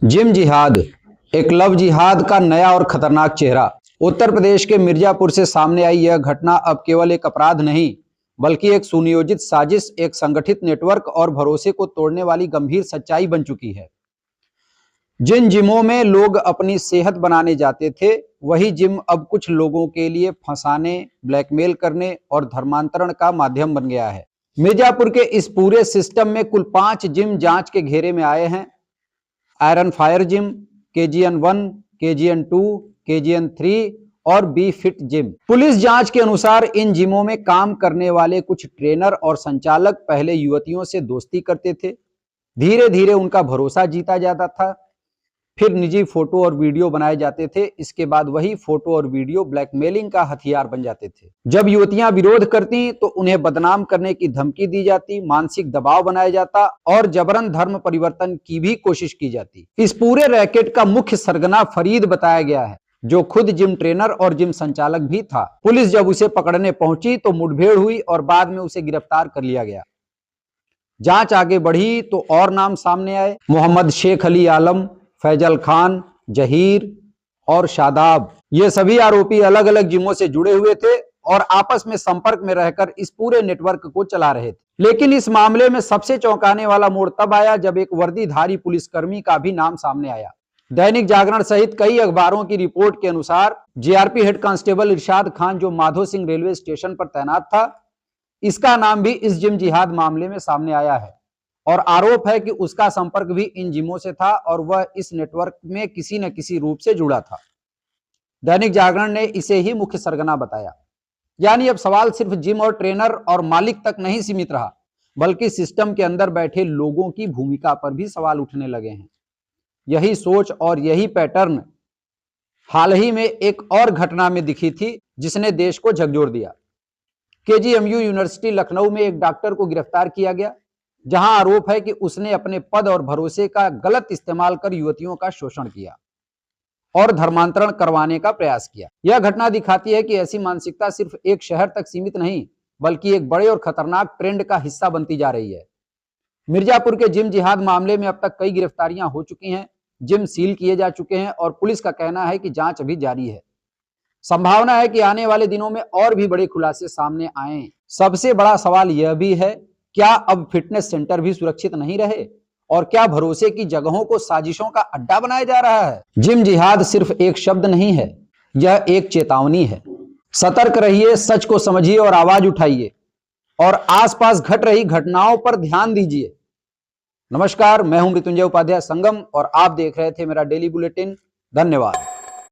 Gym जिहाद, एक love जिहाद का नया और खतरनाक चेहरा। उत्तर प्रदेश के मिर्जापुर से सामने आई यह घटना अब केवल एक अपराध नहीं, बल्कि एक सुनियोजित साजिश, एक संगठित नेटवर्क और भरोसे को तोड़ने वाली गंभीर सच्चाई बन चुकी है। जिन जिमों में लोग अपनी सेहत बनाने जाते थे, वही जिम अब कुछ लोगों के लिए फंसाने, ब्लैकमेल करने और धर्मांतरण का माध्यम बन गया है। मिर्जापुर के इस पूरे सिस्टम में कुल 5 जिम जांच के घेरे में आए हैं। Iron fire gym, KGN 1, KGN 2, KGN 3 और बी फिट जिम। पुलिस जांच के अनुसार इन जिमों में काम करने वाले कुछ ट्रेनर और संचालक पहले युवतियों से दोस्ती करते थे। धीरे धीरे उनका भरोसा जीता जाता था। फिर निजी फोटो और वीडियो बनाए जाते थे। इसके बाद वही फोटो और वीडियो ब्लैकमेलिंग का हथियार बन जाते थे। जब युवतियां विरोध करती तो उन्हें बदनाम करने की धमकी दी जाती, मानसिक दबाव बनाया जाता और जबरन धर्म परिवर्तन की भी कोशिश की जाती। इस पूरे रैकेट का मुख्य सरगना फरीद बताया गया है, जो खुद जिम ट्रेनर और जिम संचालक भी था। पुलिस जब उसे पकड़ने पहुंची तो मुठभेड़ हुई और बाद में उसे गिरफ्तार कर लिया गया। जांच आगे बढ़ी तो और नाम सामने आए। मोहम्मद शेख अली आलम, फैजल खान, जहीर और शादाब, ये सभी आरोपी अलग अलग जिमों से जुड़े हुए थे और आपस में संपर्क में रहकर इस पूरे नेटवर्क को चला रहे थे। लेकिन इस मामले में सबसे चौंकाने वाला मोड़ तब आया जब एक वर्दीधारी पुलिसकर्मी का भी नाम सामने आया। दैनिक जागरण सहित कई अखबारों की रिपोर्ट के अनुसार JRP हेड कांस्टेबल इरशाद खान, जो माधो सिंह रेलवे स्टेशन पर तैनात था, इसका नाम भी इस जिम जिहाद मामले में सामने आया है और आरोप है कि उसका संपर्क भी इन जिमों से था और वह इस नेटवर्क में किसी न किसी रूप से जुड़ा था। दैनिक जागरण ने इसे ही मुख्य सरगना बताया। यानी अब सवाल सिर्फ जिम और ट्रेनर और मालिक तक नहीं सीमित रहा, बल्कि सिस्टम के अंदर बैठे लोगों की भूमिका पर भी सवाल उठने लगे हैं। यही सोच और यही पैटर्न हाल ही में एक और घटना में दिखी थी, जिसने देश को झकझोर दिया। KGMU यूनिवर्सिटी लखनऊ में एक डॉक्टर को गिरफ्तार किया गया, जहां आरोप है कि उसने अपने पद और भरोसे का गलत इस्तेमाल कर युवतियों का शोषण किया और धर्मांतरण करवाने का प्रयास किया। यह घटना दिखाती है कि ऐसी मानसिकता सिर्फ एक शहर तक सीमित नहीं, बल्कि एक बड़े और खतरनाक ट्रेंड का हिस्सा बनती जा रही है। मिर्जापुर के जिम जिहाद मामले में अब तक कई गिरफ्तारियां हो चुकी हैं, जिम सील किए जा चुके हैं और पुलिस का कहना है कि जांच अभी जारी है। संभावना है कि आने वाले दिनों में और भी बड़े खुलासे सामने आए। सबसे बड़ा सवाल यह भी है, क्या अब फिटनेस सेंटर भी सुरक्षित नहीं रहे और क्या भरोसे की जगहों को साजिशों का अड्डा बनाया जा रहा है? जिम जिहाद सिर्फ एक शब्द नहीं है, यह एक चेतावनी है। सतर्क रहिए, सच को समझिए और आवाज उठाइए और आसपास घट रही घटनाओं पर ध्यान दीजिए। नमस्कार, मैं हूं मृत्युंजय उपाध्याय संगम और आप देख रहे थे मेरा डेली बुलेटिन। धन्यवाद।